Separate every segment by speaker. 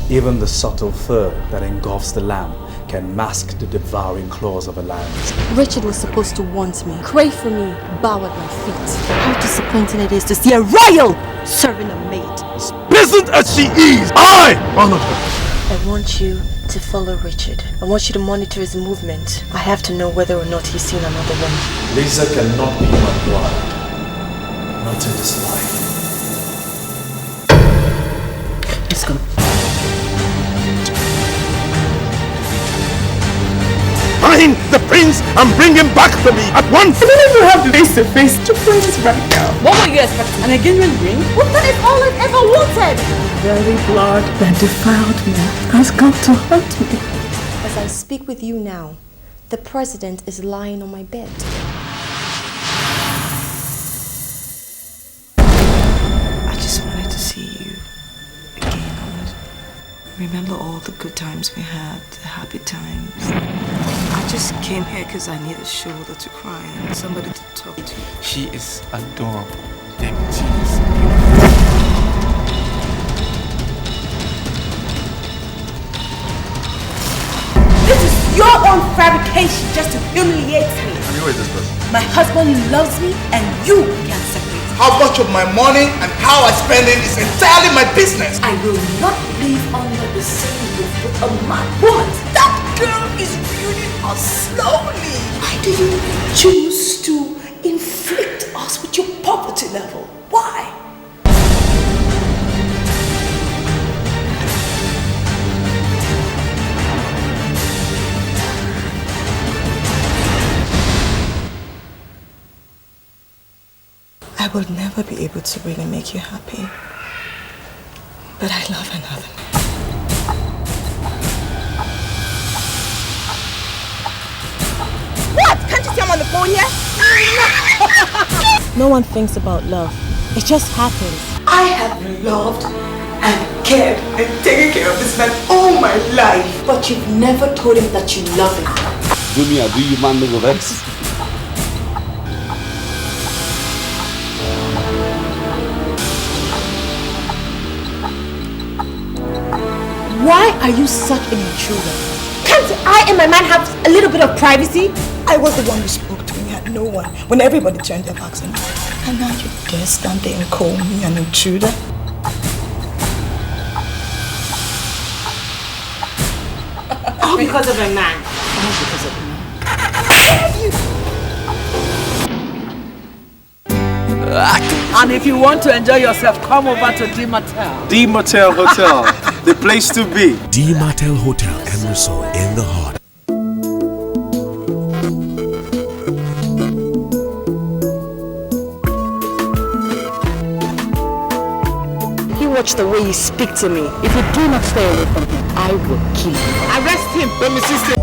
Speaker 1: Even the subtle fur that engulfs the lamb can mask the devouring claws of a lion.
Speaker 2: Richard was supposed to want me, crave for me, bow at my feet. How disappointing it is to see a royal serving a maid.
Speaker 3: As peasant as she is, I honored her.
Speaker 2: I want you to follow Richard. I want you to monitor his movement. I have to know whether or not he's seen another woman.
Speaker 1: Lisa cannot be my bride. Not in this life.
Speaker 2: Let's go.
Speaker 3: Find the prince and bring him back to me at once.
Speaker 4: I don't even have the face to face to play this right now.
Speaker 5: What were you expecting? An Nigerian ring?
Speaker 2: What? That is all I've ever wanted!
Speaker 4: The very blood that defiled me has come to haunt me.
Speaker 2: As I speak with you now, the president is lying on my bed.
Speaker 4: I just wanted to see you again. I wanted to remember all the good times we had, the happy times. I just came here because I need a shoulder to cry and somebody to talk to.
Speaker 6: She is adorable. Damn it, she is
Speaker 5: This is your own fabrication just to humiliate me.
Speaker 3: Who is this person?
Speaker 5: My husband loves me and you can't separate.
Speaker 7: How much of my money and how I spend it is entirely my business.
Speaker 5: I will not live under the same roof with a mad woman. That girl is ruining us slowly. Why do you choose to inflict us with your poverty level? Why?
Speaker 4: I will never be able to really make you happy. But I love another man.
Speaker 5: What? Can't you see I'm on the phone here?
Speaker 2: No one thinks about love. It just happens.
Speaker 4: I have loved and cared and taken care of this man all my life.
Speaker 5: But you've never told him that you love him.
Speaker 8: Do me or do you man no go vex?
Speaker 5: Why are you such an intruder? Can't I and my man have a little bit of privacy?
Speaker 4: I was the one who spoke to him. He had no one. When everybody turned their backs on me. And now you dare stand there and call me an intruder?
Speaker 5: All because of a man.
Speaker 4: All because of me.
Speaker 9: And if you want to enjoy yourself, come over to D Martel.
Speaker 3: D Martel Hotel, the place to be.
Speaker 10: D Martel Hotel and Resort in the heart.
Speaker 2: You watch the way you speak to me. If you do not stay away from him, I will kill you.
Speaker 5: Arrest him.
Speaker 3: Let me see.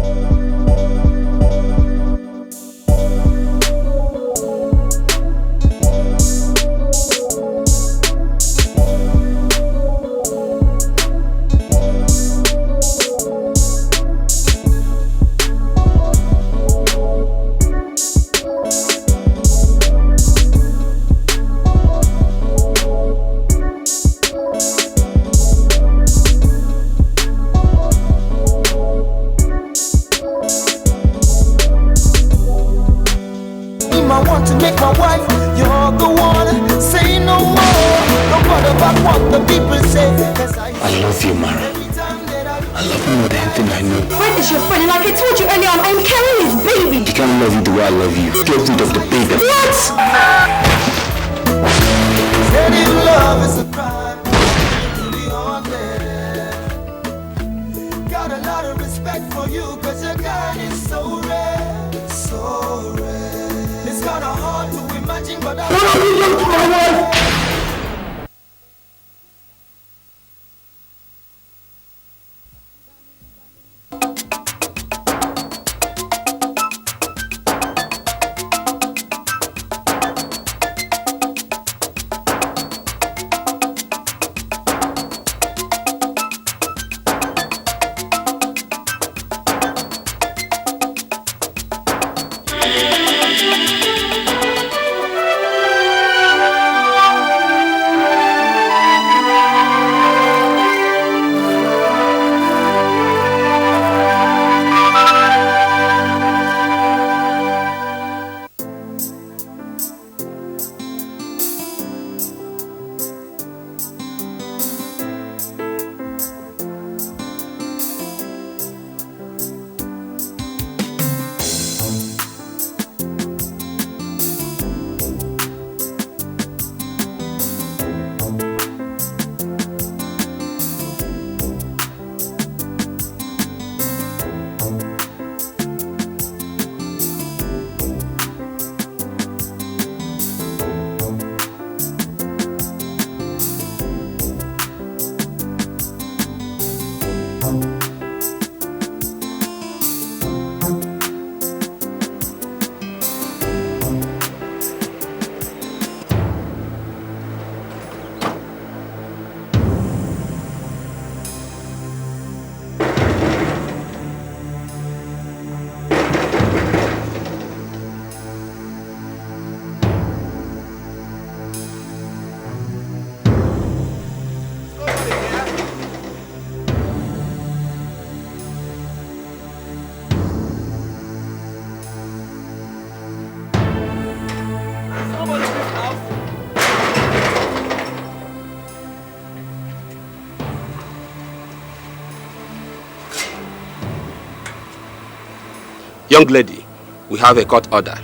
Speaker 11: Young lady, we have a court order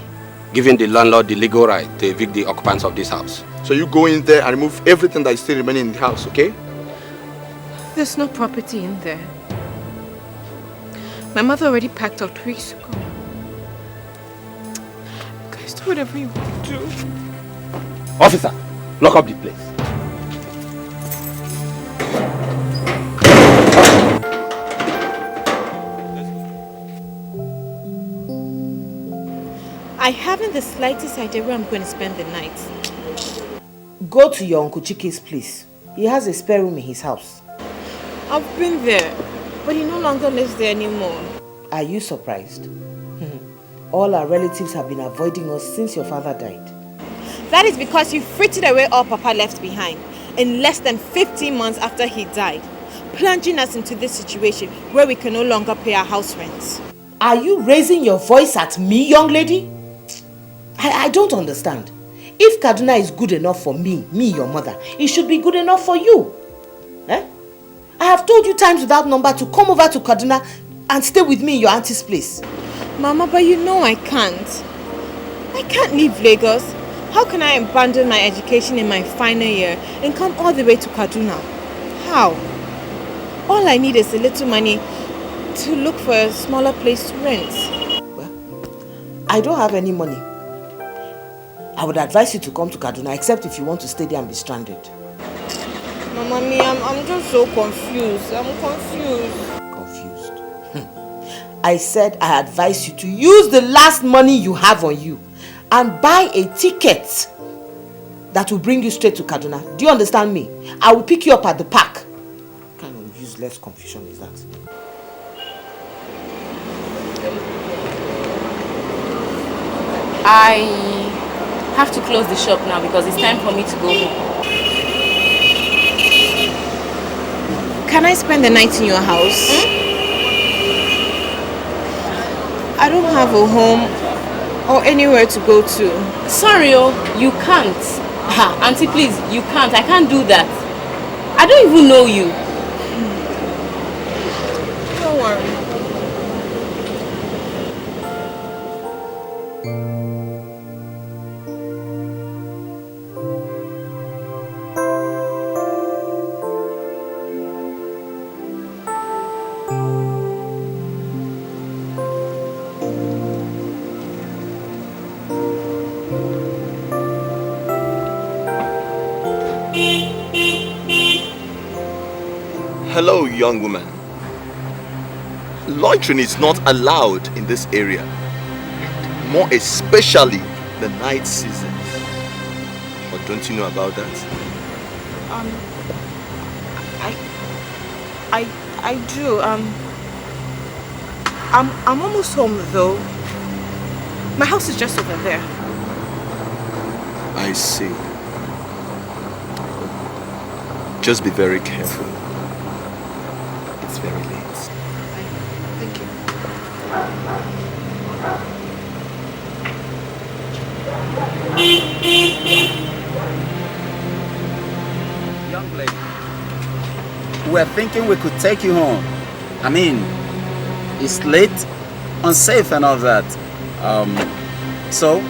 Speaker 11: giving the landlord the legal right to evict the occupants of this house.
Speaker 7: So you go in there and remove everything that is still remaining in the house, okay?
Speaker 12: There's no property in there. My mother already packed out 2 weeks ago. Guys, do whatever you want to do.
Speaker 11: Officer, lock up the place.
Speaker 12: I haven't the slightest idea where I'm going to spend the night.
Speaker 5: Go to your Uncle Chike's place. He has a spare room in his house.
Speaker 12: I've been there, but he no longer lives there anymore.
Speaker 5: Are you surprised? All our relatives have been avoiding us since your father died.
Speaker 12: That is because you frittered away all Papa left behind in less than 15 months after he died, plunging us into this situation where we can no longer pay our house rents.
Speaker 5: Are you raising your voice at me, young lady? I don't understand. If Kaduna is good enough for me, your mother, it should be good enough for you. Eh? I have told you times without number to come over to Kaduna and stay with me in your auntie's place.
Speaker 12: Mama, but you know I can't. I can't leave Lagos. How can I abandon my education in my final year and come all the way to Kaduna? How? All I need is a little money to look for a smaller place to rent.
Speaker 5: Well, I don't have any money. I would advise you to come to Kaduna, except if you want to stay there and be stranded.
Speaker 12: Mama, I'm just so confused. I'm confused.
Speaker 5: Confused? I said I advise you to use the last money you have on you and buy a ticket that will bring you straight to Kaduna. Do you understand me? I will pick you up at the park. What kind of useless confusion is that?
Speaker 13: I have to close the shop now because it's time for me to go home.
Speaker 12: Can I spend the night in your house? I don't have a home or anywhere to go to.
Speaker 13: Sorry, you can't. Auntie, please, you can't. I can't do that. I don't even know you.
Speaker 12: Don't worry.
Speaker 3: Hello, young woman. Loitering is not allowed in this area, more especially the night seasons. But don't you know about that?
Speaker 12: I do. I'm almost home though. My house is just over there.
Speaker 3: I see. Just be very careful. It's very late.
Speaker 12: Thank you.
Speaker 14: Young lady, we were thinking we could take you home. I mean, it's late, unsafe and all that. So,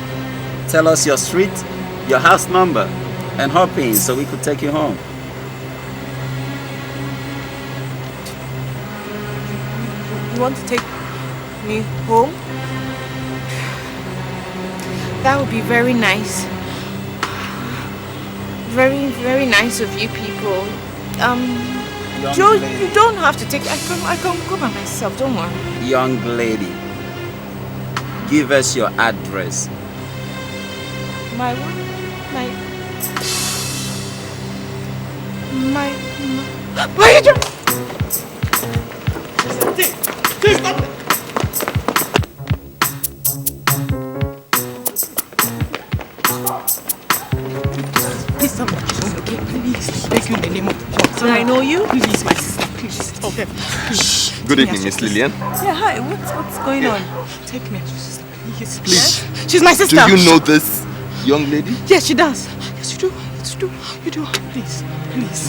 Speaker 14: tell us your street, your house number, and hop in so we could take you home.
Speaker 12: You want to take me home? That would be very nice. Very, very nice of you people. You don't have to take. I can go by myself. Don't worry.
Speaker 14: Young lady, give us your address.
Speaker 12: My why are you doing?
Speaker 3: Stop it!
Speaker 9: Please tell me she's okay. Please, thank you in the name of God. I know you. Please, my sister. Please. Okay. Please.
Speaker 3: Good evening, Miss Lillian.
Speaker 9: Yeah, hi. What's going on? Take me, sister. Please. She's my sister.
Speaker 3: Do you know this young lady?
Speaker 9: Yes, she does. Yes, you do. Yes, you do. You do. Please.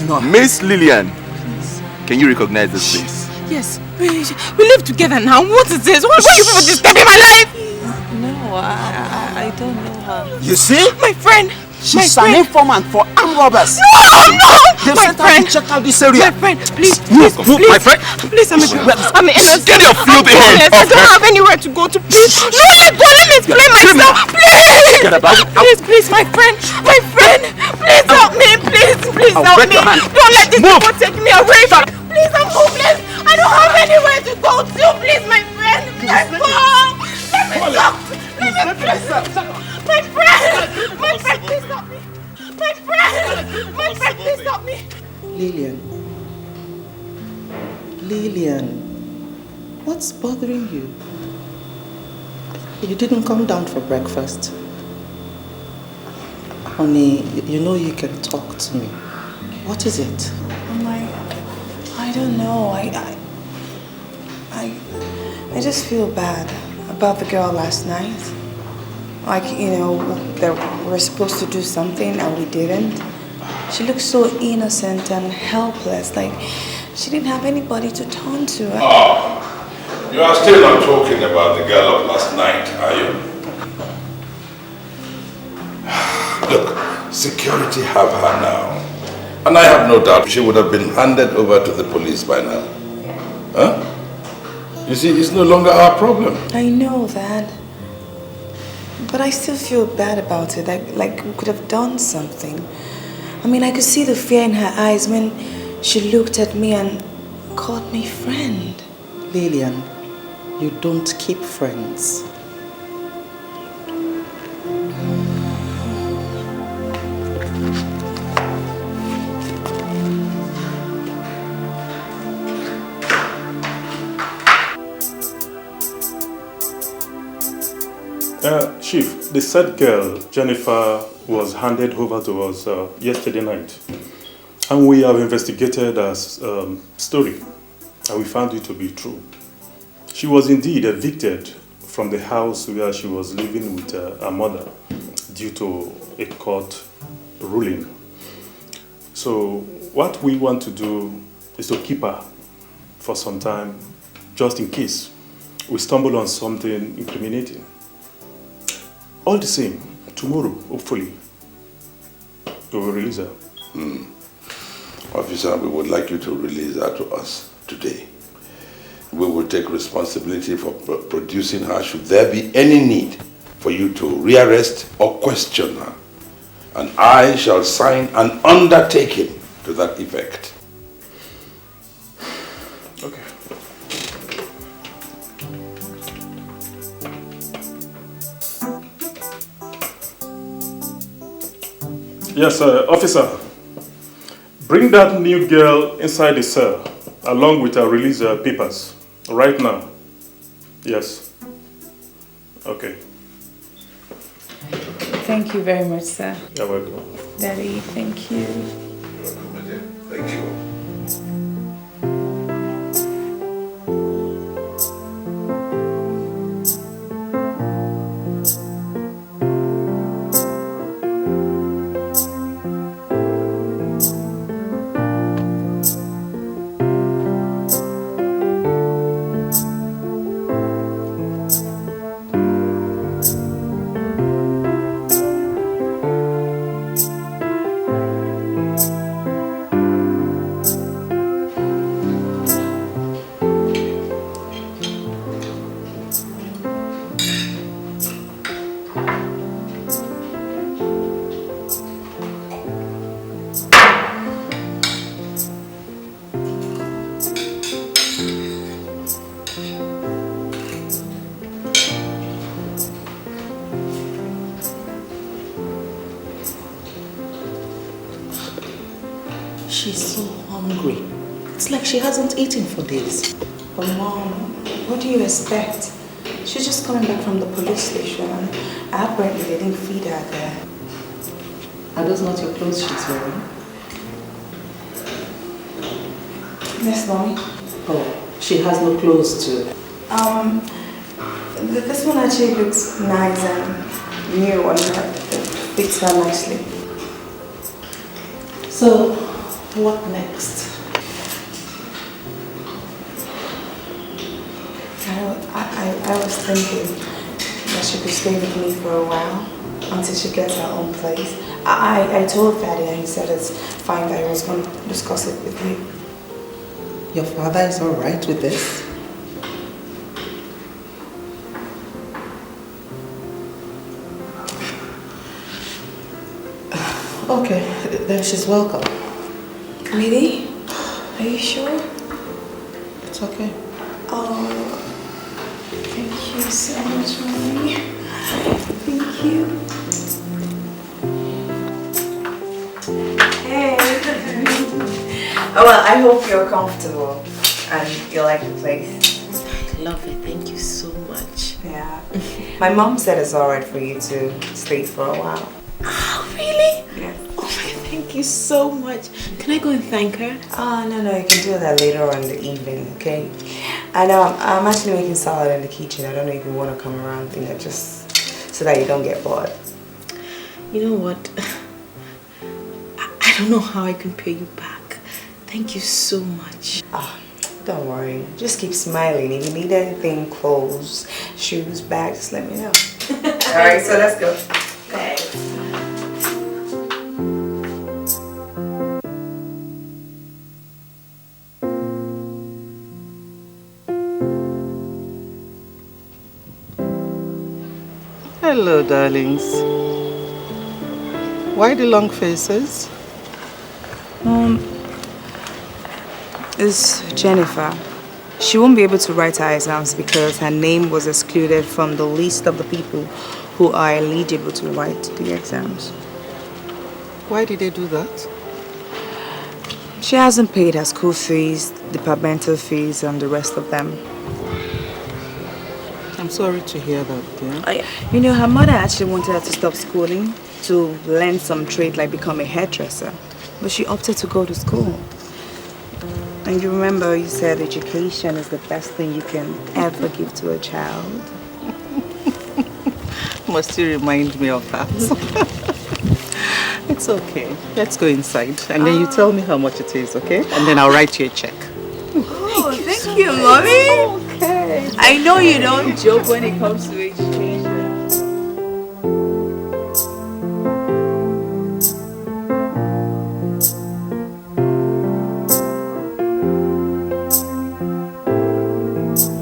Speaker 3: No. Miss Lillian. Please. Can you recognize this face?
Speaker 12: Yes. We live together now. What is this? Why are you people disturbing my life?
Speaker 4: No, I don't know her.
Speaker 14: You see?
Speaker 12: My friend.
Speaker 14: She's an informant for armed robbers.
Speaker 12: No!
Speaker 14: They
Speaker 12: My
Speaker 14: sent her
Speaker 12: friend.
Speaker 14: to check out this area.
Speaker 12: My friend, please.
Speaker 14: Move,
Speaker 12: please.
Speaker 14: my friend.
Speaker 12: Please, I'm innocent.
Speaker 14: Get your filthy hands
Speaker 12: I
Speaker 14: off
Speaker 12: don't
Speaker 14: her.
Speaker 12: have anywhere to go to. Please. No, let me explain myself. Please.
Speaker 14: Get about.
Speaker 12: Please, my friend. Please help me. Please
Speaker 14: I'll
Speaker 12: help
Speaker 14: break
Speaker 12: me.
Speaker 14: your hand.
Speaker 12: Don't let these
Speaker 14: Move.
Speaker 12: people take me away. Please, I'm homeless. I don't have anywhere to go to. Please, my friend. Let's go. Let me talk. My friend, please help me. My friend, please help me.
Speaker 5: Lillian, what's bothering you? You didn't come down for breakfast. Honey, you know you can talk to me. What is it?
Speaker 4: I don't know. I just feel bad about the girl last night. Like, you know, that we're supposed to do something and we didn't. She looked so innocent and helpless, like she didn't have anybody to turn to.
Speaker 15: Oh, you are still not talking about the girl of last night, are you? Look, security have her now. And I have no doubt she would have been handed over to the police by now. Huh? You see, it's no longer our problem.
Speaker 4: I know that. But I still feel bad about it. Like we could have done something. I mean, I could see the fear in her eyes when she looked at me and called me friend.
Speaker 5: Lillian, you don't keep friends.
Speaker 16: Chief, the said girl, Jennifer, was handed over to us yesterday night. And we have investigated her story, and we found it to be true. She was indeed evicted from the house where she was living with her mother due to a court ruling. So what we want to do is to keep her for some time, just in case we stumble on something incriminating. All the same, tomorrow, hopefully, we will release her.
Speaker 15: Officer, we would like you to release her to us today. We will take responsibility for producing her should there be any need for you to rearrest or question her. And I shall sign an undertaking to that effect.
Speaker 16: Okay. Yes, officer. Bring that new girl inside the cell, along with her release papers, right now. Yes. Okay.
Speaker 4: Thank you very much, sir.
Speaker 16: You're welcome.
Speaker 4: Daddy, thank you.
Speaker 15: Thank you.
Speaker 5: She's so hungry. It's like she hasn't eaten for days.
Speaker 4: But Mom, what do you expect? She's just coming back from the police station and apparently they didn't feed her there.
Speaker 5: Are those not your clothes she's wearing?
Speaker 4: Yes, Mommy.
Speaker 5: Oh, she has no clothes too.
Speaker 4: This one actually looks nice and new on her. It fits her nicely.
Speaker 5: So, what next?
Speaker 4: I was thinking that she could stay with me for a while until she gets her own place. I told Fatty and he said it's fine, that he was going to discuss it with you.
Speaker 5: Your father is all right with this? Okay, then she's welcome.
Speaker 4: Really? Are you sure?
Speaker 5: It's okay.
Speaker 4: Oh, thank you so much, Mommy. Thank you. Hey. Oh, well, I hope you're comfortable and you like the place.
Speaker 12: I love it. Thank you so much.
Speaker 4: Yeah. My mom said it's alright for you to stay for a while.
Speaker 12: Oh, really?
Speaker 4: Yeah.
Speaker 12: Oh my, thank you so much. Can I go and thank her?
Speaker 4: Oh, no, you can do that later on in the evening, okay? And I'm actually making salad in the kitchen. I don't know if you want to come around, just so that you don't get bored.
Speaker 12: You know what? I don't know how I can pay you back. Thank you so much.
Speaker 4: Oh, don't worry. Just keep smiling. If you need anything, clothes, shoes, bags, just let me know. Alright, so let's go. Thanks.
Speaker 5: Hello, darlings. Why the long faces?
Speaker 4: It's Jennifer. She won't be able to write her exams because her name was excluded from the list of the people who are eligible to write the exams.
Speaker 5: Why did they do that?
Speaker 4: She hasn't paid her school fees, departmental fees, and the rest of them.
Speaker 5: I'm sorry to hear that, dear.
Speaker 4: You know, her mother actually wanted her to stop schooling to learn some trade like become a hairdresser. But she opted to go to school. And you remember you said education is the best thing you can ever give to a child.
Speaker 5: Must you remind me of that? It's okay. Let's go inside. And then you tell me how much it is, okay? And then I'll write you a check.
Speaker 4: Oh, thank you, Mommy. Okay. I know you don't joke when it comes to education.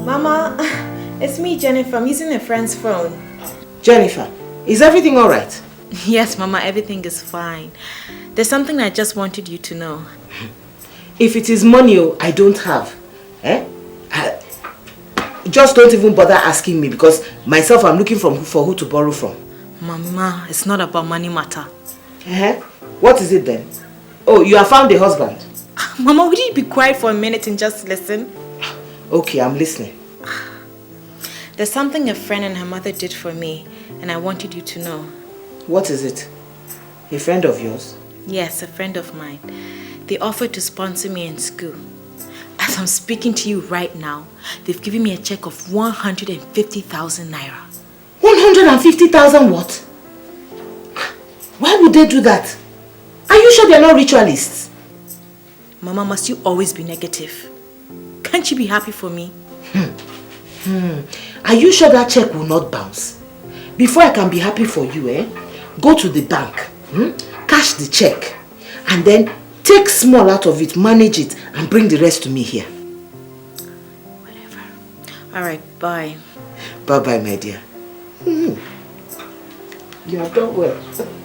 Speaker 12: Mama, it's me, Jennifer. I'm using a friend's phone.
Speaker 5: Jennifer, is everything all right?
Speaker 12: Yes, Mama, everything is fine. There's something I just wanted you to know.
Speaker 5: If it is money I don't have, just don't even bother asking me because myself I'm looking for who to borrow from.
Speaker 12: Mama, it's not about money matter.
Speaker 5: What is it then? Oh, you have found a husband?
Speaker 12: Mama, would you be quiet for a minute and just listen?
Speaker 5: Okay, I'm listening.
Speaker 12: There's something a friend and her mother did for me, and I wanted you to know.
Speaker 5: What is it? A friend of yours?
Speaker 12: Yes, a friend of mine. They offered to sponsor me in school. As I'm speaking to you right now, they've given me a check of 150,000 naira.
Speaker 5: 150,000 what? Why would they do that? Are you sure they're not ritualists?
Speaker 12: Mama, must you always be negative? Can't you be happy for me?
Speaker 5: Are you sure that check will not bounce? Before I can be happy for you, go to the bank, cash the check, and then take small out of it, manage it, and bring the rest to me here.
Speaker 12: Whatever. Alright, bye.
Speaker 5: Bye-bye, my dear. You have done well.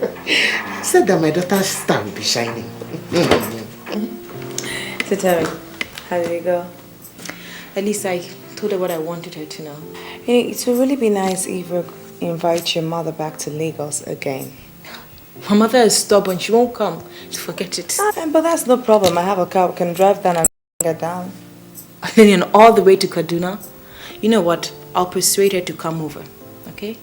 Speaker 5: I said that my daughter's star will be shining.
Speaker 4: So tell me, how did it go?
Speaker 12: At least I told her what I wanted her to know.
Speaker 4: It would really be nice if you invite your mother back to Lagos again.
Speaker 12: My mother is stubborn. She won't come. Forget it.
Speaker 4: But that's no problem. I have a car. We can drive down and get down.
Speaker 12: Then all the way to Kaduna? You know what? I'll persuade her to come over. Okay?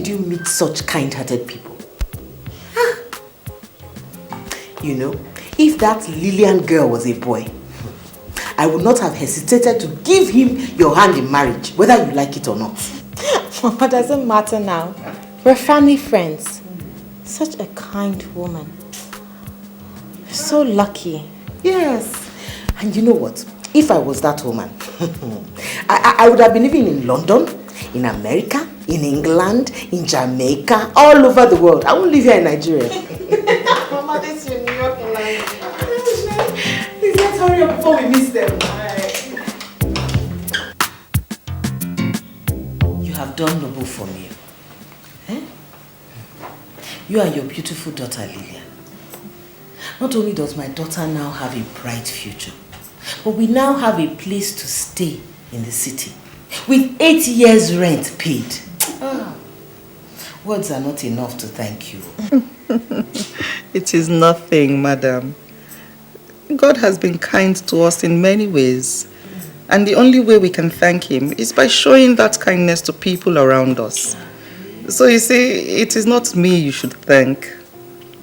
Speaker 5: did you meet such kind-hearted people? You know, if that Lillian girl was a boy, I would not have hesitated to give him your hand in marriage, whether you like it or not.
Speaker 12: Mama, doesn't matter now. We're family friends. Such a kind woman. So lucky.
Speaker 5: Yes. And you know what? If I was that woman, I would have been living in London, in America, in England, in Jamaica, all over the world. I won't live here in Nigeria. Mama, this is your New York life. Please, let's hurry up before we miss them. You have done noble for me. Eh? You and your beautiful daughter, Lillian. Not only does my daughter now have a bright future, but we now have a place to stay in the city with 8 years rent paid. Words are not enough to thank you.
Speaker 4: It is nothing, madam. God has been kind to us in many ways. And the only way we can thank him is by showing that kindness to people around us. So you see, it is not me you should thank.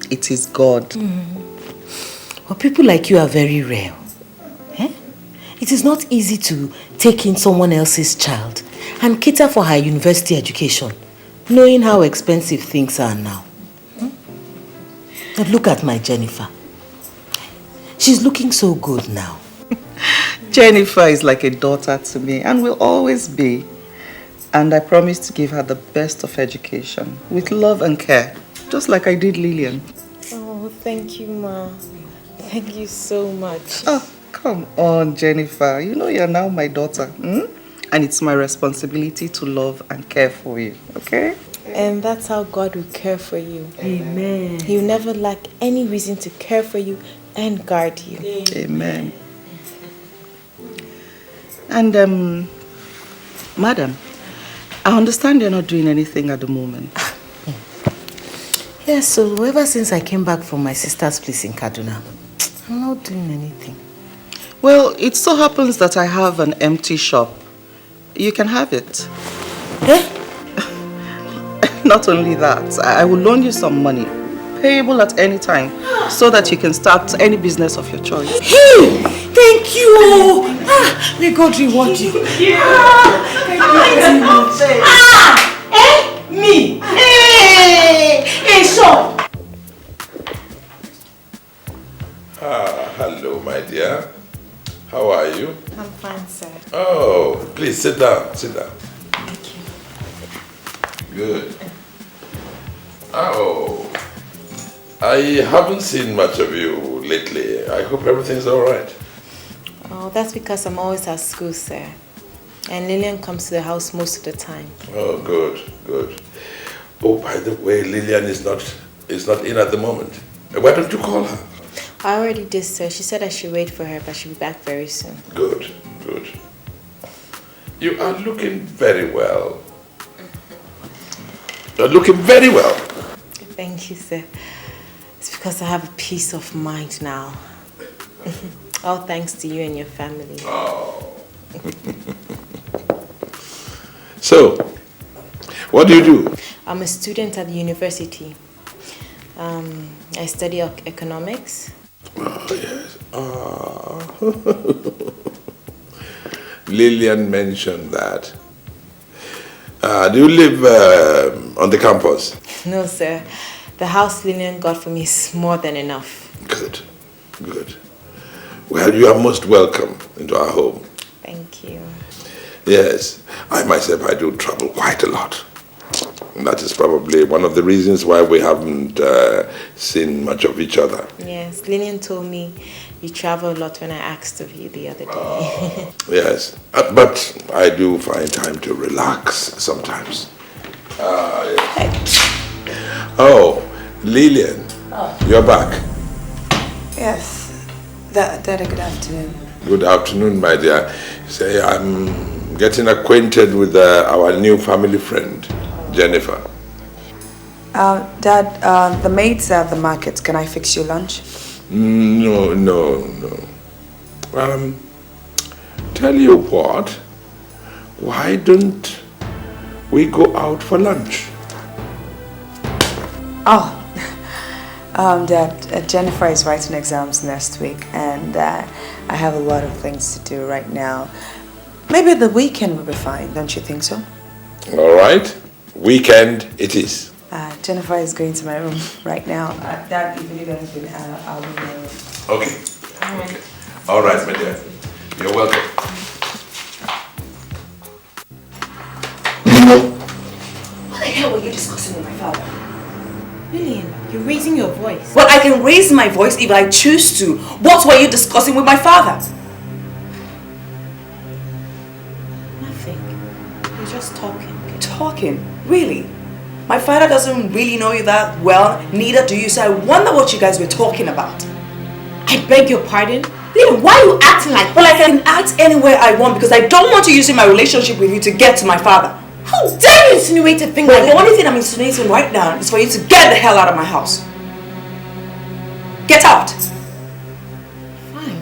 Speaker 4: It is God.
Speaker 5: Well, people like you are very rare. Eh? It is not easy to take in someone else's child and cater for her university education, knowing how expensive things are now. But look at my Jennifer. She's looking so good now.
Speaker 4: Jennifer is like a daughter to me and will always be. And I promise to give her the best of education with love and care, just like I did Lillian.
Speaker 12: Oh, thank you, Ma. Thank you so much.
Speaker 4: Oh, come on, Jennifer. You know you're now my daughter. And it's my responsibility to love and care for you, okay?
Speaker 12: And that's how God will care for you.
Speaker 5: Amen.
Speaker 12: He will never lack any reason to care for you and guard you.
Speaker 4: Amen. And, madam, I understand you're not doing anything at the moment.
Speaker 5: Yes, so ever since I came back from my sister's place in Kaduna, I'm not doing anything.
Speaker 4: Well, it so happens that I have an empty shop. You can have it.
Speaker 5: Eh?
Speaker 4: Not only that, I will loan you some money, payable at any time, so that you can start any business of your choice.
Speaker 5: Hey! Thank you! May God reward you. Me! Hey, Sean!
Speaker 15: Hello, my dear. How are you?
Speaker 12: I'm fine, sir.
Speaker 15: Oh, please sit down. Sit down.
Speaker 12: Thank you.
Speaker 15: Good. Oh, I haven't seen much of you lately. I hope everything's all right.
Speaker 12: Oh, that's because I'm always at school, sir. And Lillian comes to the house most of the time.
Speaker 15: Oh, good, good. Oh, by the way, Lillian is not in at the moment. Why don't you call her?
Speaker 12: I already did, sir. She said I should wait for her, but she'll be back very soon.
Speaker 15: Good, good. You are looking very well. You're looking very well.
Speaker 12: Thank you, sir. It's because I have a peace of mind now. All thanks to you and your family.
Speaker 15: Oh. So, what do you do?
Speaker 12: I'm a student at the university. I study economics.
Speaker 15: Oh, yes. Lillian mentioned that. Do you live on the campus?
Speaker 12: No, sir. The house Lillian got for me is more than enough.
Speaker 15: Good, good. Well, you are most welcome into our home.
Speaker 12: Thank you.
Speaker 15: Yes, I myself, I do travel quite a lot. And that is probably one of the reasons why we haven't seen much of each other.
Speaker 12: Yes, Lillian told me you travel a lot when I asked of you the other day.
Speaker 15: Yes, but I do find time to relax sometimes. Yes. Oh, Lillian, you're back.
Speaker 4: Yes. Daddy, good afternoon.
Speaker 15: Good afternoon, my dear. Say, I'm getting acquainted with our new family friend, Jennifer.
Speaker 4: Dad, the maids are at the market. Can I fix your lunch?
Speaker 15: No. Tell you what, why don't we go out for lunch?
Speaker 4: Dad, Jennifer is writing exams next week, and I have a lot of things to do right now. Maybe the weekend will be fine, don't you think so?
Speaker 15: All right. Weekend it is.
Speaker 4: Jennifer is going to my room right now. Dad, if you need anything, I'll be in my room.
Speaker 15: Okay. Okay. All right, my dear. You're welcome.
Speaker 5: What the hell were you discussing with my father?
Speaker 12: Lillian, you're raising your voice.
Speaker 5: Well, I can raise my voice if I choose to. What were you discussing with my father?
Speaker 12: Nothing. You're just talking.
Speaker 5: Talking? Really? My father doesn't really know you that well, neither do you, so I wonder what you guys were talking about.
Speaker 12: I beg your pardon? Lillian, why are you acting like that?
Speaker 5: Well, I can act anywhere I want because I don't want to use my relationship with you to get to my father.
Speaker 12: How dare you insinuate a thing like that?
Speaker 5: The only thing I'm insinuating right now is for you to get the hell out of my house. Get out!
Speaker 12: Fine.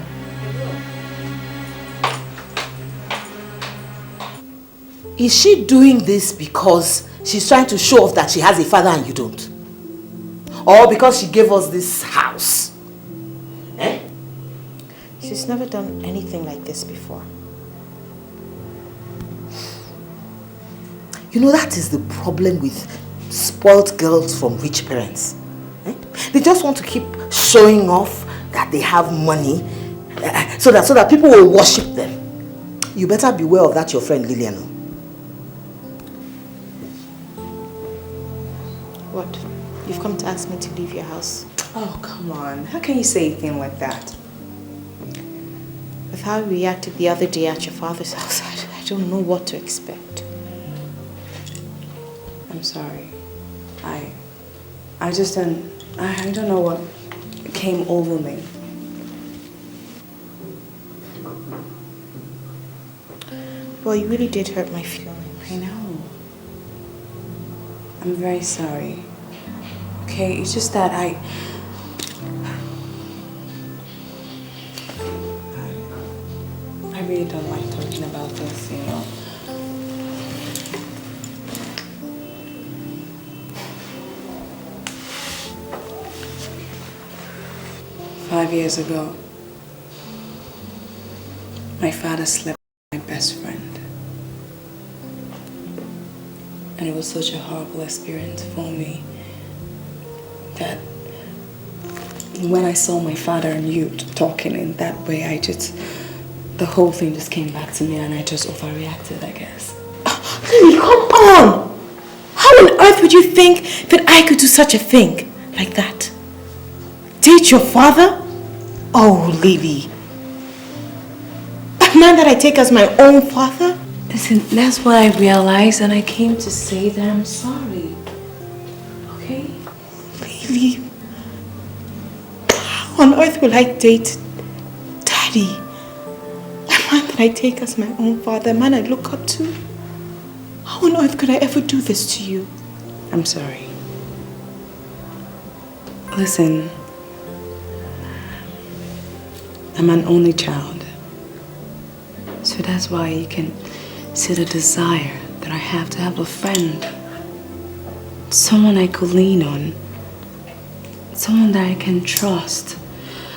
Speaker 5: Is she doing this because she's trying to show off that she has a father and you don't? Or because she gave us this house? Eh?
Speaker 12: She's never done anything like this before.
Speaker 5: You know, that is the problem with spoiled girls from rich parents. Eh? They just want to keep showing off that they have money so that people will worship them. You better beware of that, your friend Lillian.
Speaker 12: What? You've come to ask me to leave your house?
Speaker 4: Oh, come on. How can you say a thing like that?
Speaker 12: With how you reacted the other day at your father's house, I don't know what to expect.
Speaker 4: I'm sorry. I just don't know what came over me.
Speaker 12: Well, you really did hurt my feelings.
Speaker 4: I know. I'm very sorry. Okay, it's just that I really don't like talking about this, you know. Five years ago, my father slept with my best friend. And it was such a horrible experience for me that when I saw my father and you talking in that way, the whole thing just came back to me and I just overreacted, I guess.
Speaker 12: Lily, come on! How on earth would you think that I could do such a thing like that? Date your father? Oh, Lily. A man that I take as my own father?
Speaker 4: Listen, that's what I realized and I came to say that I'm sorry. Okay?
Speaker 12: Lily. How on earth will I date Daddy? A man that I take as my own father, a man I look up to? How on earth could I ever do this to you?
Speaker 4: I'm sorry. Listen, I'm an only child. So that's why you can see the desire that I have to have a friend. Someone I could lean on. Someone that I can trust.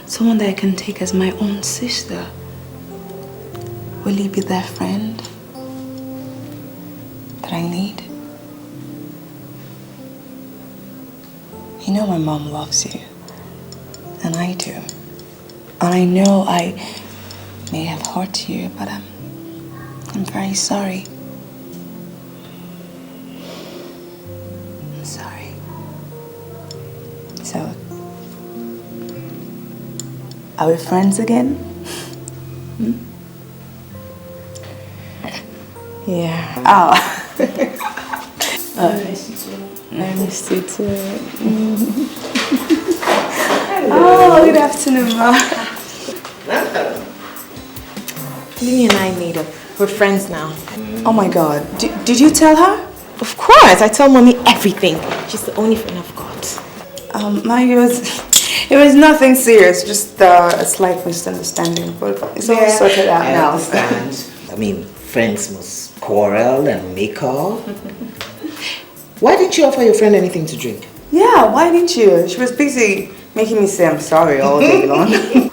Speaker 4: Someone that I can take as my own sister. Will you be that friend that I need? You know my mom loves you. And I do. And I know I may have hurt you, but I'm very sorry. I'm sorry. So, are we friends again? Hmm? Yeah. Oh. I missed you too. I missed you too. Oh, good afternoon, Ma.
Speaker 12: Lily and I made up. We're friends now.
Speaker 4: Oh my God. Did you tell her?
Speaker 12: Of course. I tell Mommy everything. She's the only friend I've got.
Speaker 4: Ma, it was nothing serious. Just a slight misunderstanding. But it's all sorted out now.
Speaker 17: I understand. I mean, friends must quarrel and make up. Why didn't you offer your friend anything to drink?
Speaker 4: Yeah, why didn't you? She was busy making me say I'm sorry all day long.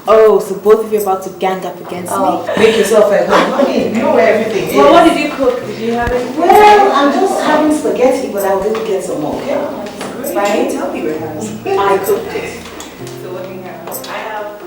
Speaker 12: Oh, so both of you are about to gang up against me?
Speaker 4: Make yourself at home. I mean, you know where everything is.
Speaker 12: Well, what did you cook? Did you have anything?
Speaker 4: Well, I'm just having spaghetti, but I'll go get some more. Okay?
Speaker 12: Fine.
Speaker 4: Tell me what happens. I cooked it.
Speaker 12: So what do you have? I have...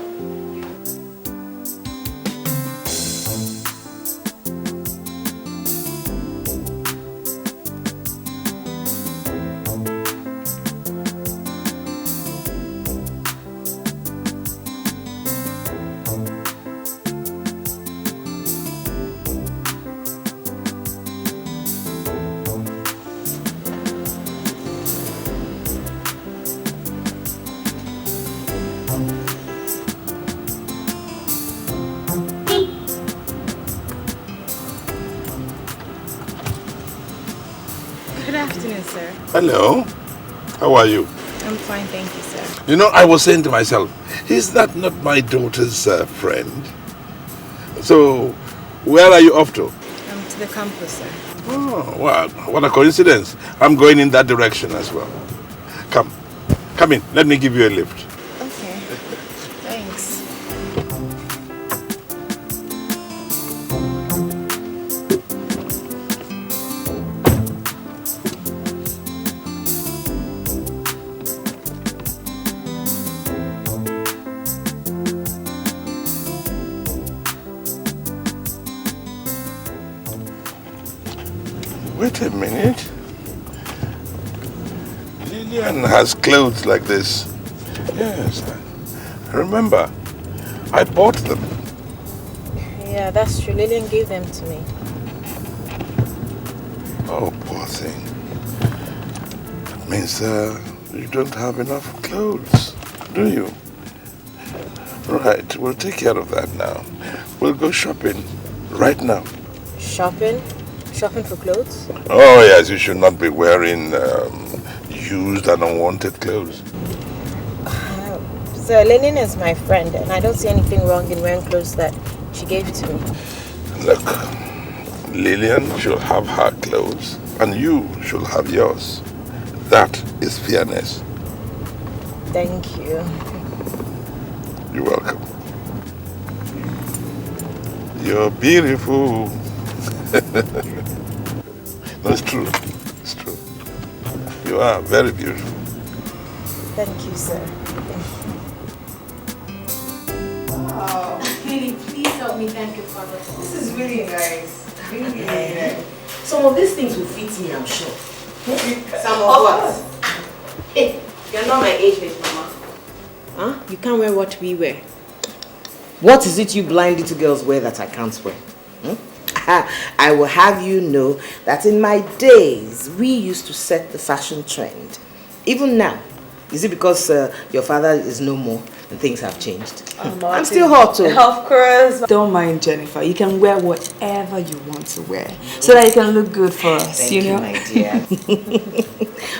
Speaker 12: Good afternoon, sir.
Speaker 15: Hello. How are you?
Speaker 12: I'm fine, thank you, sir.
Speaker 15: You know, I was saying to myself, is that not my daughter's friend? So, where are you off to?
Speaker 12: To the campus, sir.
Speaker 15: Oh, wow. What a coincidence. I'm going in that direction as well. Come in. Let me give you a lift.
Speaker 12: Okay. Thanks.
Speaker 15: Wait a minute. Lillian has clothes like this. Yes, I remember. I bought them.
Speaker 12: Yeah, that's true. Lillian gave them to me.
Speaker 15: Oh, poor thing. That means you don't have enough clothes, do you? Right, we'll take care of that now. We'll go shopping right now.
Speaker 12: Shopping? Shopping for clothes?
Speaker 15: Oh, yes, you should not be wearing used and unwanted clothes.
Speaker 12: So Lillian is my friend, and I don't see anything wrong in wearing clothes that she gave to me.
Speaker 15: Look, Lillian should have her clothes, and you should have yours. That is fairness.
Speaker 12: Thank you.
Speaker 15: You're welcome. You're beautiful. No, it's true. It's true. You are very beautiful.
Speaker 12: Thank you, sir.
Speaker 4: Wow.
Speaker 12: Lily, please help me thank your father.
Speaker 4: This is really nice. Really nice. Some of these things will fit me, I'm sure.
Speaker 12: Some of what? Hey, you're not my age mate, Mama.
Speaker 4: Huh? You can't wear what we wear. What is it you blind little girls wear that I can't wear? I will have you know that in my days, we used to set the fashion trend. Even now. Is it because your father is no more and things have changed? I'm still hot too. Of course.
Speaker 5: Don't mind Jennifer. You can wear whatever you want to wear so that you can look good for us.
Speaker 4: Thank
Speaker 5: you
Speaker 4: you,
Speaker 5: know?
Speaker 4: my dear.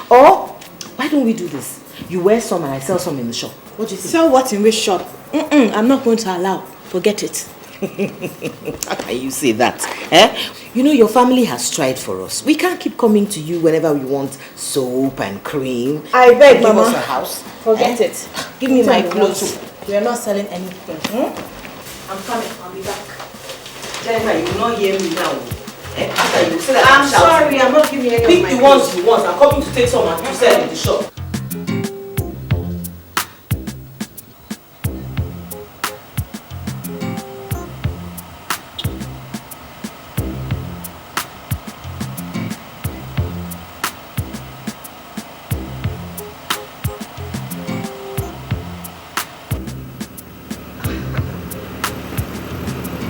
Speaker 4: Or why don't we do this? You wear some and I sell some in the shop. What do you think?
Speaker 2: Sell what in which shop? I'm not going to allow. Forget it.
Speaker 4: How can you say that? Eh? You know your family has tried for us. We can't keep coming to you whenever we want soap and cream.
Speaker 2: I beg,
Speaker 4: Give
Speaker 2: Mama.
Speaker 4: us a house.
Speaker 2: Forget it.
Speaker 4: Give me my clothes.
Speaker 2: We are not selling anything.
Speaker 4: I'm coming. I'll be back. Jennifer, you will not hear me now. Eh? After you say that I'm sorry, I'm not giving any of my Pick the ones you want. I'm coming to take some and you sell in the shop.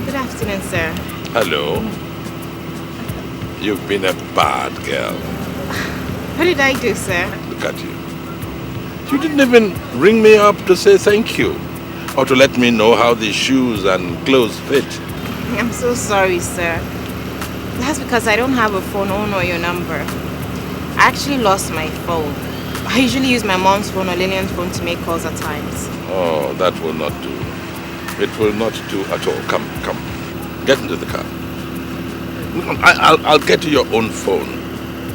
Speaker 12: Good afternoon, sir.
Speaker 15: Hello. You've been a bad girl.
Speaker 12: What did I do, sir?
Speaker 15: Look at you. You didn't even ring me up to say thank you or to let me know how the shoes and clothes fit.
Speaker 12: I'm so sorry, sir. That's because I don't have a phone or know your number. I actually lost my phone. I usually use my mom's phone or Lillian's phone to make calls at times.
Speaker 15: Oh, that will not do. It will not do at all. Come. Get into the car. I'll get you your own phone.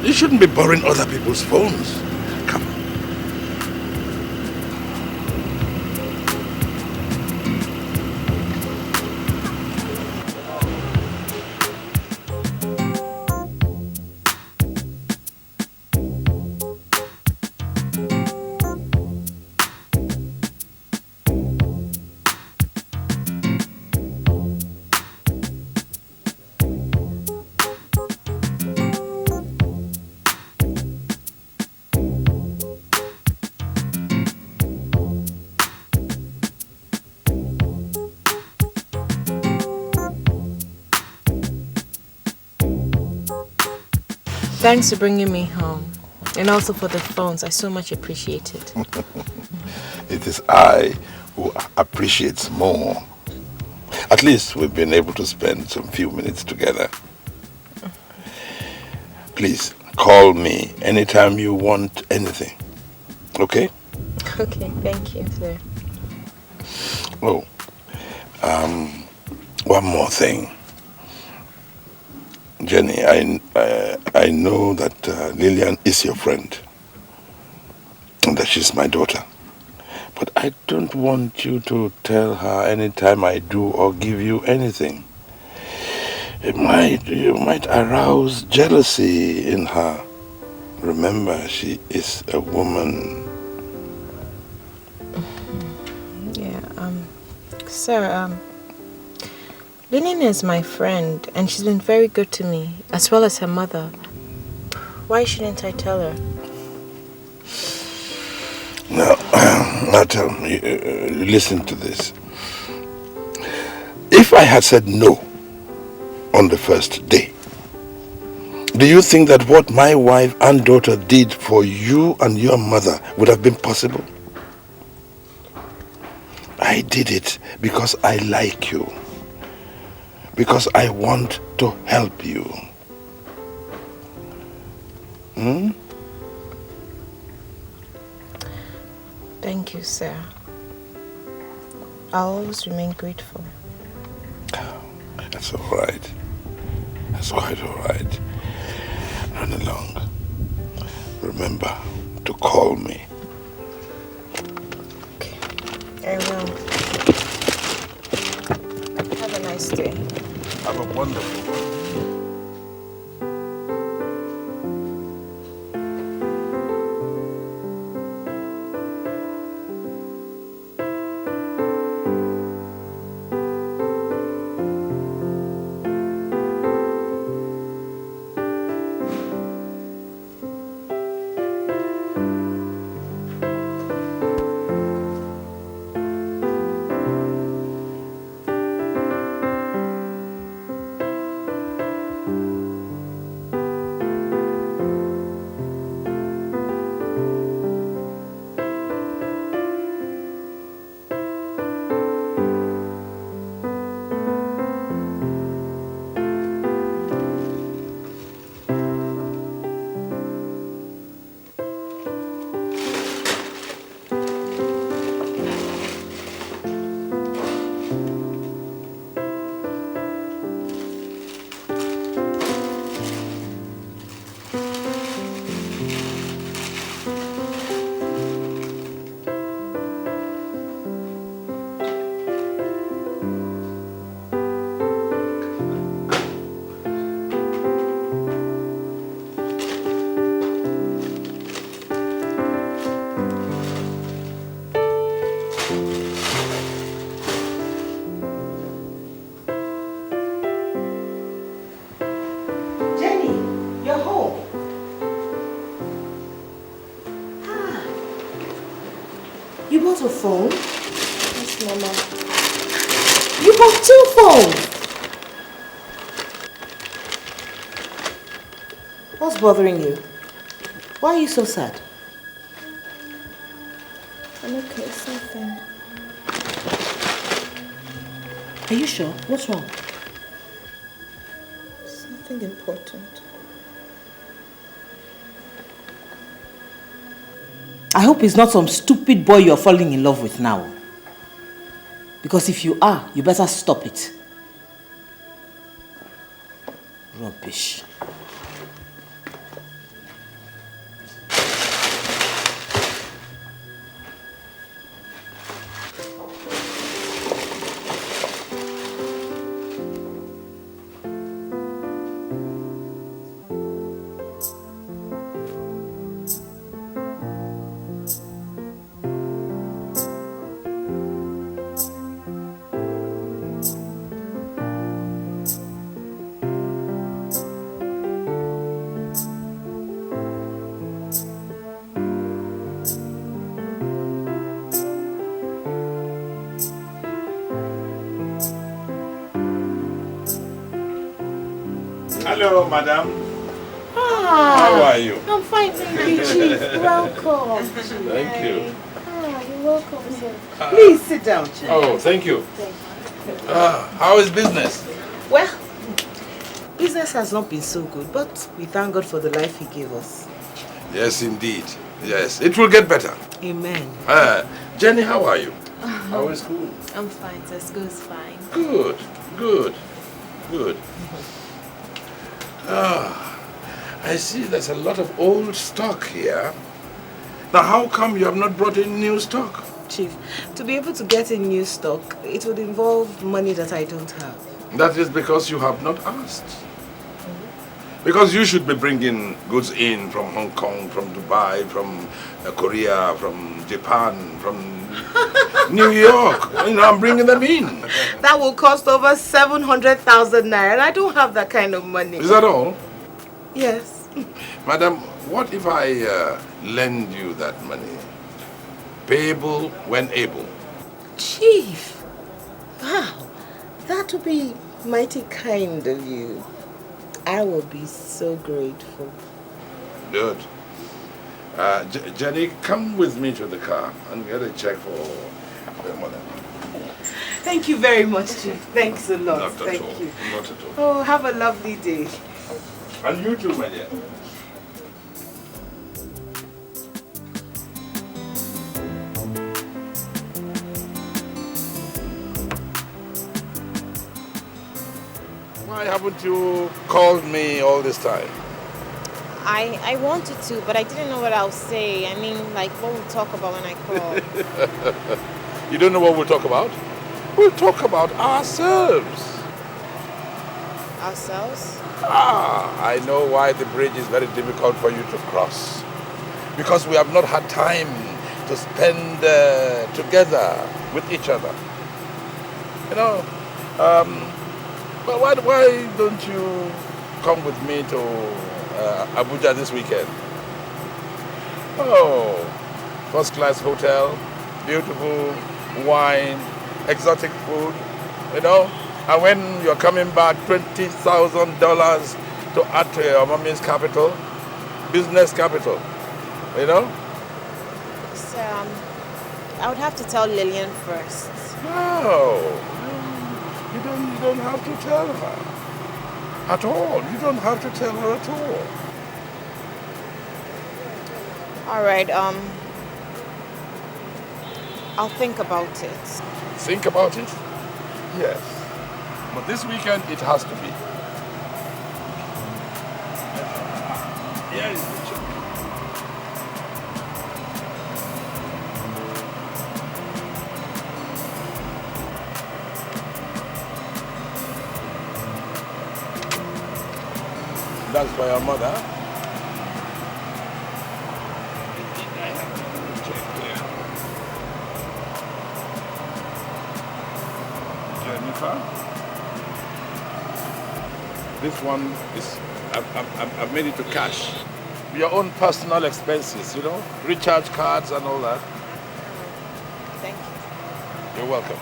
Speaker 15: You shouldn't be borrowing other people's phones. Come.
Speaker 12: Thanks for bringing me home. And also for the phones. I so much appreciate it.
Speaker 15: It is I who appreciates more. At least we've been able to spend some few minutes together. Please call me anytime you want anything. Okay?
Speaker 12: Okay, thank you, sir.
Speaker 15: Oh, one more thing. Jenny, I know that Lillian is your friend and that she's my daughter. But I don't want you to tell her anytime I do or give you anything. You might arouse jealousy in her. Remember, she is a woman.
Speaker 12: Yeah, sir, Lillian is my friend, and she's been very good to me, as well as her mother. Why shouldn't I tell her?
Speaker 15: Now tell me, listen to this. If I had said no on the first day, do you think that what my wife and daughter did for you and your mother would have been possible? I did it because I like you. Because I want to help you.
Speaker 12: Thank you, sir. I'll always remain grateful.
Speaker 15: That's all right. That's quite all right. Run along. Remember to call me.
Speaker 12: Okay, I will. Have a nice day.
Speaker 15: Have a wonderful one.
Speaker 5: You bought a phone? Yes, Mama. You bought 2 phones! What's bothering you? Why are you so sad?
Speaker 4: I'm okay, it's nothing.
Speaker 5: Are you sure? What's wrong?
Speaker 4: It's nothing important.
Speaker 5: I hope it's not some stupid boy you're falling in love with now. Because if you are, you better stop it. Rubbish.
Speaker 18: Hello, madam.
Speaker 15: How are you?
Speaker 12: I'm fine, thank you, Chief. Welcome.
Speaker 15: Thank you.
Speaker 12: You're welcome, sir. Please sit down, Chief.
Speaker 15: Oh, thank you. How is business?
Speaker 5: Well, business has not been so good, but we thank God for the life He gave us.
Speaker 15: Yes, indeed. Yes, it will get better.
Speaker 5: Amen.
Speaker 15: Jenny, how are you? How is school?
Speaker 12: I'm fine, sir. School's fine.
Speaker 15: Good, good, good. I see there's a lot of old stock here. Now, how come you have not brought in new stock?
Speaker 5: Chief, to be able to get in new stock, it would involve money that I don't have.
Speaker 15: That is because you have not asked. Because you should be bringing goods in from Hong Kong, from Dubai, from Korea, from Japan, from New York. You know, I'm bringing them in.
Speaker 5: That will cost over 700,000 naira, and I don't have that kind of money.
Speaker 15: Is that all?
Speaker 5: Yes.
Speaker 15: Madam, what if I lend you that money? Payable when able.
Speaker 5: Chief, wow, that would be mighty kind of you. I will be so grateful.
Speaker 15: Good. Jenny, come with me to the car and get a check for your mother.
Speaker 5: Thank you very much, Chief. Thanks a lot.
Speaker 15: Not at
Speaker 5: Thank
Speaker 15: all.
Speaker 5: you.
Speaker 15: Not at all.
Speaker 5: Oh, have a lovely day.
Speaker 15: And you too, my dear. Why haven't you called me all this time?
Speaker 12: I wanted to, but I didn't know what I'll say. I mean, like, what we'll talk about when I call.
Speaker 15: You don't know what we'll talk about? We'll talk about ourselves.
Speaker 12: Ourselves?
Speaker 15: I know why the bridge is very difficult for you to cross. Because we have not had time to spend together with each other. You know, but why don't you come with me to Abuja this weekend? Oh, first-class hotel, beautiful wine, exotic food, you know. And when you're coming back, $20,000 to add to your mommy's capital, business capital, you know.
Speaker 12: So, I would have to tell Lillian first.
Speaker 15: No. You don't have to tell her at all. You don't have to tell her at all.
Speaker 12: All right, I'll think about it.
Speaker 15: Think about it? Yes. But this weekend it has to be. Here is the check. That's for your mother. Jennifer. This one is, I've made it to cash. Your own personal expenses, you know, recharge cards and all that.
Speaker 12: Thank you.
Speaker 15: You're welcome.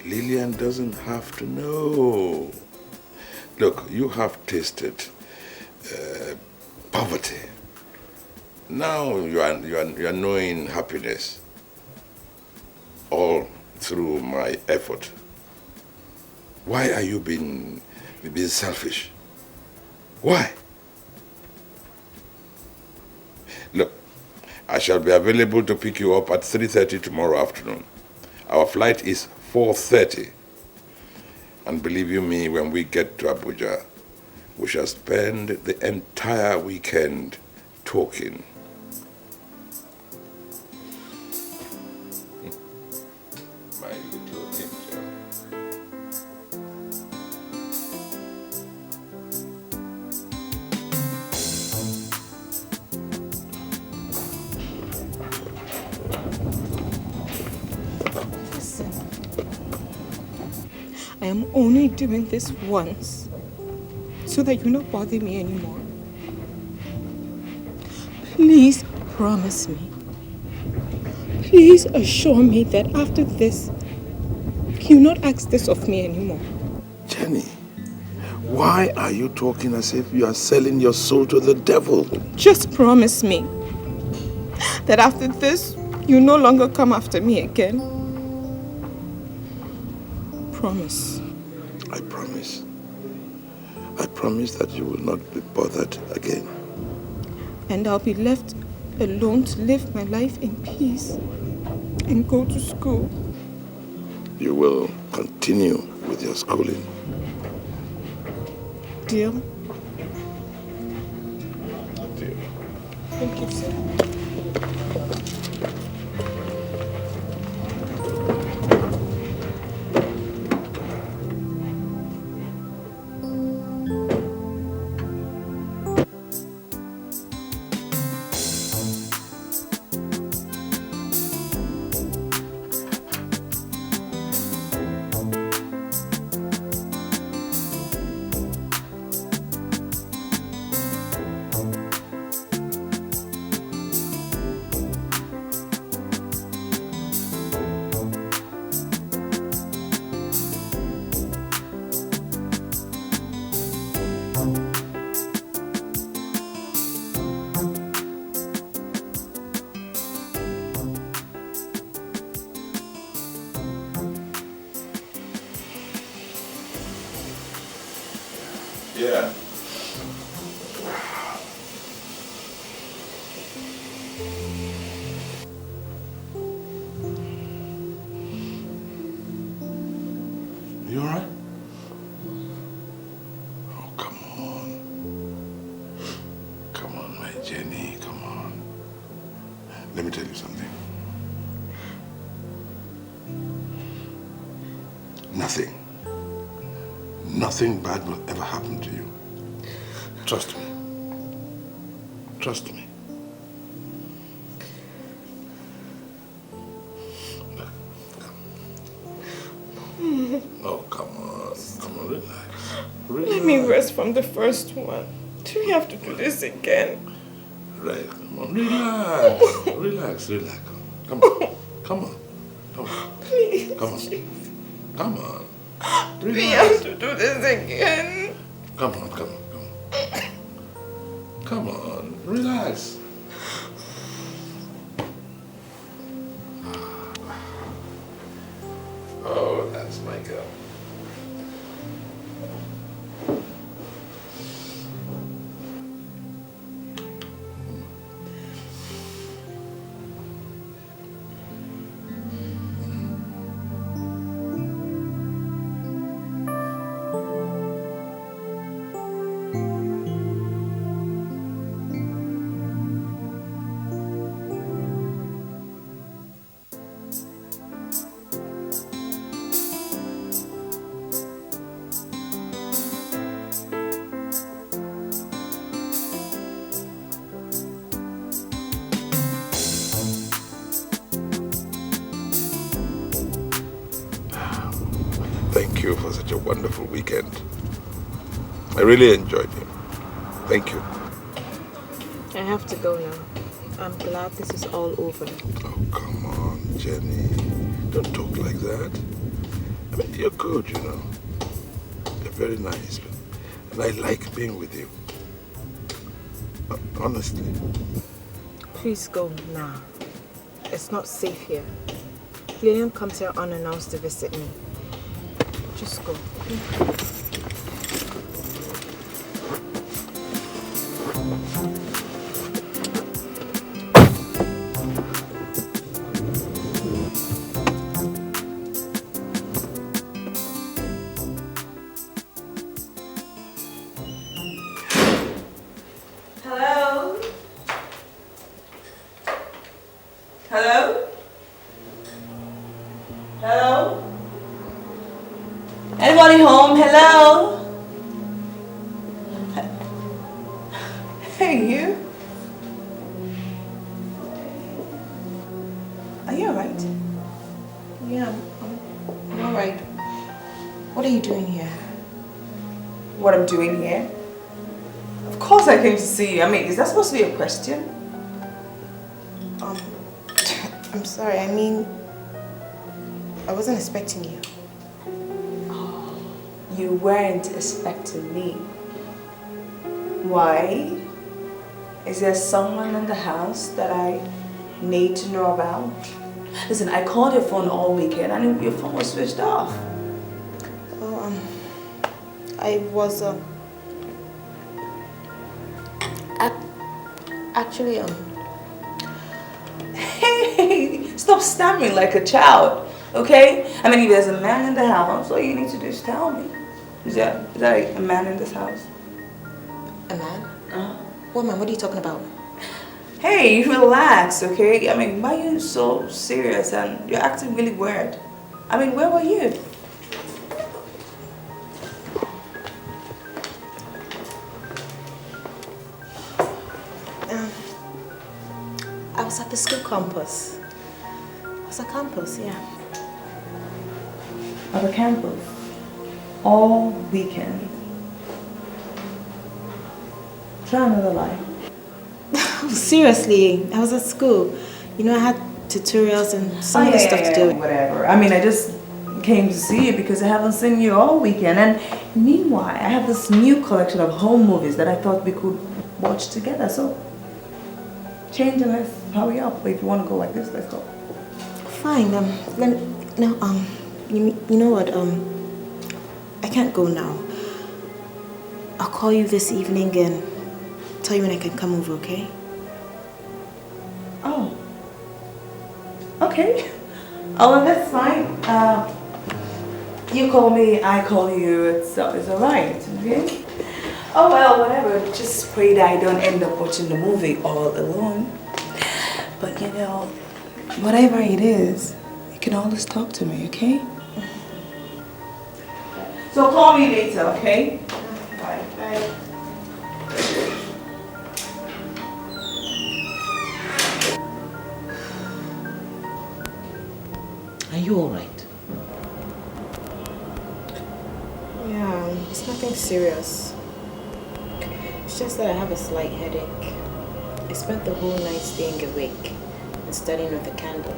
Speaker 15: Lillian doesn't have to know. Look, you have tasted poverty. Now you are knowing happiness. All through my effort. Why are you being selfish? Why? Look, I shall be available to pick you up at 3:30 tomorrow afternoon. Our flight is 4:30. And believe you me, when we get to Abuja, we shall spend the entire weekend talking. My little angel.
Speaker 12: I am only doing this once so that you not bother me anymore. Please promise me. Please assure me that after this, you not ask this of me anymore.
Speaker 15: Jenny, why are you talking as if you are selling your soul to the devil?
Speaker 12: Just promise me that after this, you no longer come after me again. Promise.
Speaker 15: I promise. I promise that you will not be bothered again.
Speaker 12: And I'll be left alone to live my life in peace and go to school.
Speaker 15: You will continue with your schooling.
Speaker 12: Deal?
Speaker 15: Deal.
Speaker 12: Thank you, sir.
Speaker 15: Yeah. You all right? Oh, come on. Come on, my Jenny, come on. Let me tell you something. Nothing bad will ever happen to you. Trust me. Trust me. Oh, come on. Come on, relax.
Speaker 12: Let me rest from the first one. Do we have to do this again?
Speaker 15: Right, come on. Relax. Relax, relax. Come on. Come on. Come on.
Speaker 12: Please.
Speaker 15: Come on. Come on.
Speaker 12: Do we have to do this again?
Speaker 15: Come on, come on, come on. Come on, relax. Oh, that's my girl. Thank you for such a wonderful weekend. I really enjoyed it. Thank you.
Speaker 12: I have to go now. I'm glad this is all over.
Speaker 15: Oh, come on, Jenny. Don't talk like that. I mean, you're good, you know. You're very nice. And I like being with you. Honestly.
Speaker 12: Please go now. It's not safe here. Lillian comes here unannounced to visit me. Just go.
Speaker 4: Hello? Hello? Hello? Anybody home? Hello? Hey, you? Are you alright? Yeah, I'm alright.
Speaker 12: What are you doing here?
Speaker 4: What I'm doing here? Of course I came to see you. I mean, is that supposed to be a question?
Speaker 12: I'm sorry, I mean, I wasn't expecting you.
Speaker 4: You weren't expecting me. Why? Is there someone in the house that I need to know about? Listen, I called your phone all weekend and your phone was switched off.
Speaker 12: Oh, I was, actually,
Speaker 4: Hey, stop stammering like a child, okay? I mean, if there's a man in the house, all you need to do is tell me. Is there a man in this house?
Speaker 12: A man? What man? What are you talking about?
Speaker 4: Hey, relax, okay? I mean, why are you so serious and you're acting really weird? I mean, where were you?
Speaker 12: I was at the school campus. I was at campus, yeah.
Speaker 4: At the campus? All weekend? Try another lie.
Speaker 12: Seriously, I was at school. You know, I had tutorials and some other stuff to do.
Speaker 4: Whatever. I mean, I just came to see you because I haven't seen you all weekend. And meanwhile, I have this new collection of home movies that I thought we could watch together. So, change and let's hurry up. If you want to go like this, let's go.
Speaker 12: Fine. You know what? I can't go now. I'll call you this evening and tell you when I can come over, okay?
Speaker 4: Oh. Okay. Oh, well, that's fine. You call me, I call you. It's alright, okay? Oh, well, whatever. Just pray that I don't end up watching the movie all alone. But, you know, whatever it is, you can always talk to me, okay? So call me later, okay? Bye. Bye.
Speaker 17: Are you alright?
Speaker 12: Yeah, it's nothing serious. It's just that I have a slight headache. I spent the whole night staying awake and studying with a candle.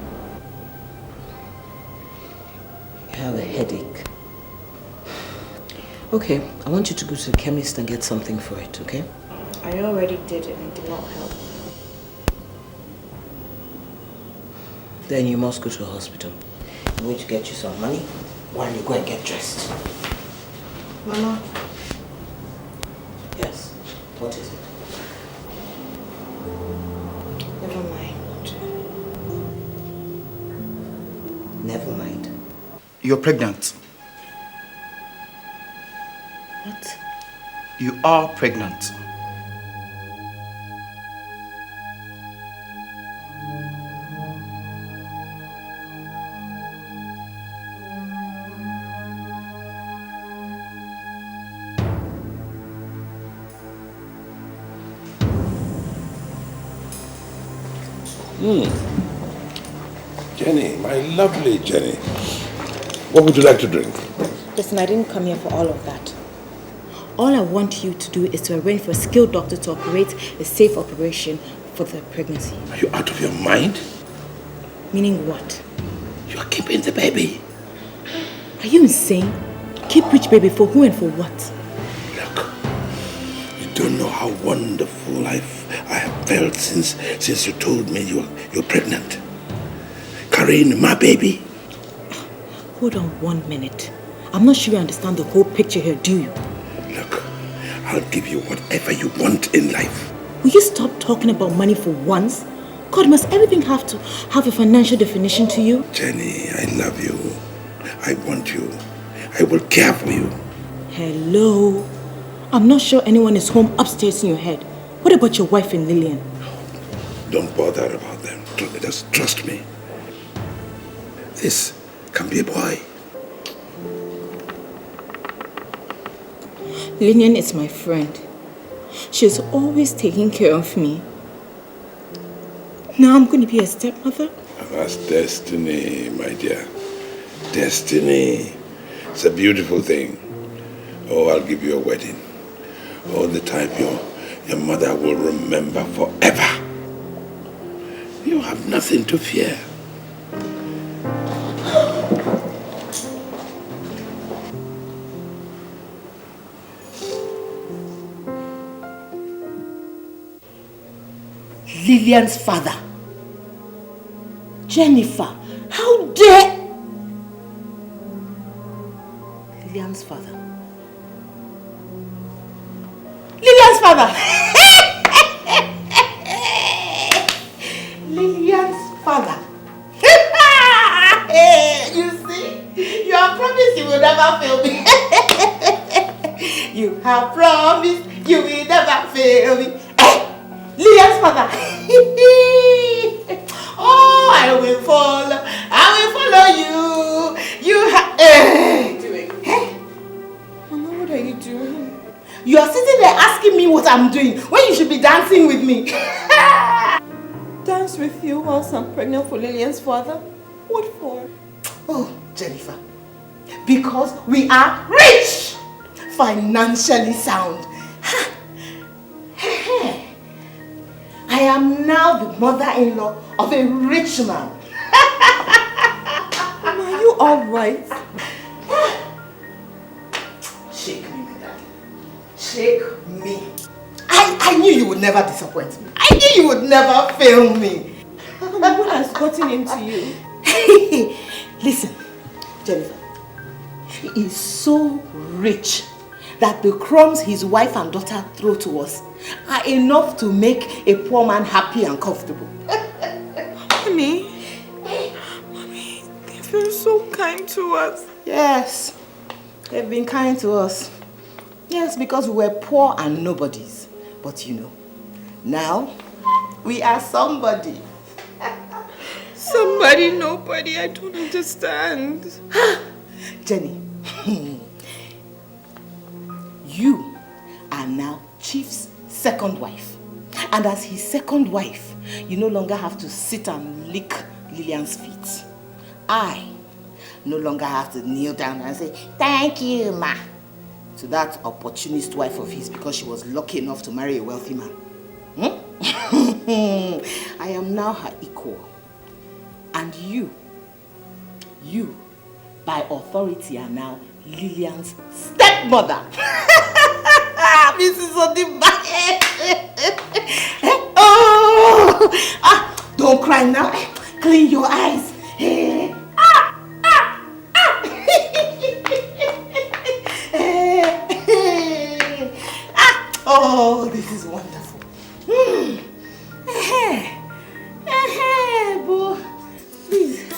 Speaker 17: You have a headache. Okay, I want you to go to the chemist and get something for it, okay?
Speaker 12: I already did and it did not help.
Speaker 17: Then you must go to the hospital. I'm going to get you some money while you go and get dressed.
Speaker 12: Mama?
Speaker 17: Yes, what is it?
Speaker 12: Never mind.
Speaker 17: Never mind.
Speaker 7: You're pregnant.
Speaker 17: What?
Speaker 7: You are pregnant.
Speaker 15: Jenny, my lovely Jenny. What would you like to drink?
Speaker 12: Listen, I didn't come here for all of that. All I want you to do is to arrange for a skilled doctor to operate a safe operation for the pregnancy.
Speaker 15: Are you out of your mind?
Speaker 12: Meaning what?
Speaker 15: You are keeping the baby.
Speaker 12: Are you insane? Keep which baby for who and for what?
Speaker 15: You don't know how wonderful I have felt since you told me you're pregnant. Carrying my baby.
Speaker 12: Hold on 1 minute. I'm not sure you understand the whole picture here, do you?
Speaker 15: Look, I'll give you whatever you want in life.
Speaker 12: Will you stop talking about money for once? God, must everything have to have a financial definition to you?
Speaker 15: Jenny, I love you. I want you. I will care for you.
Speaker 12: Hello? I'm not sure anyone is home upstairs in your head. What about your wife and Lillian?
Speaker 15: Don't bother about them. Just trust me. This can be a boy.
Speaker 12: Lillian is my friend. She's always taking care of me. Now I'm going to be a stepmother?
Speaker 15: That's destiny, my dear. Destiny. It's a beautiful thing. Oh, I'll give you a wedding. Oh, the type your mother will remember forever. You have nothing to fear.
Speaker 5: Lillian's father. Jennifer, how dare... Lillian's father. Lillian's father! Lillian's father. You see? You have promised you will never fail me. You have promised you will never fail me. Lillian's father. Oh, I will follow. I will follow you. You have... doing? Hey, Mama, what are you doing? You are sitting there asking me what I'm doing when you should be dancing with me. Dance with you whilst I'm pregnant for Lillian's father? What for? Oh, Jennifer. Because we are rich. Financially sound. I am now the mother-in-law of a rich man. Mama, are you alright? Shake me, my daddy. Shake me. I knew you would never disappoint me. I knew you would never fail me. Mama, what has gotten into you? Listen, Jennifer. He is so rich that the crumbs his wife and daughter throw to us are enough to make a poor man happy and comfortable.
Speaker 12: Mommy, they've been so kind to us.
Speaker 5: Yes, they've been kind to us. Yes, because we were poor and nobodies. But you know, now we are somebody.
Speaker 12: Somebody, nobody, I don't understand.
Speaker 5: Jenny, you are now Chief's second wife. And as his second wife, you no longer have to sit and lick Lillian's feet. I no longer have to kneel down and say, thank you, ma, to that opportunist wife of his because she was lucky enough to marry a wealthy man. I am now her equal. And you, by authority, are now Lillian's stepmother. Mrs. Odiba. Oh! Don't cry now. Clean your eyes. Oh, this is wonderful. Boo. Please.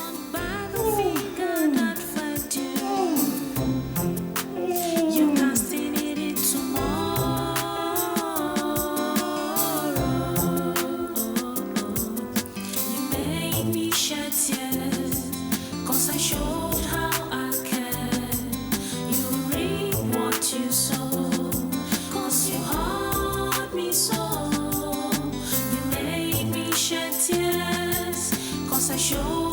Speaker 18: Show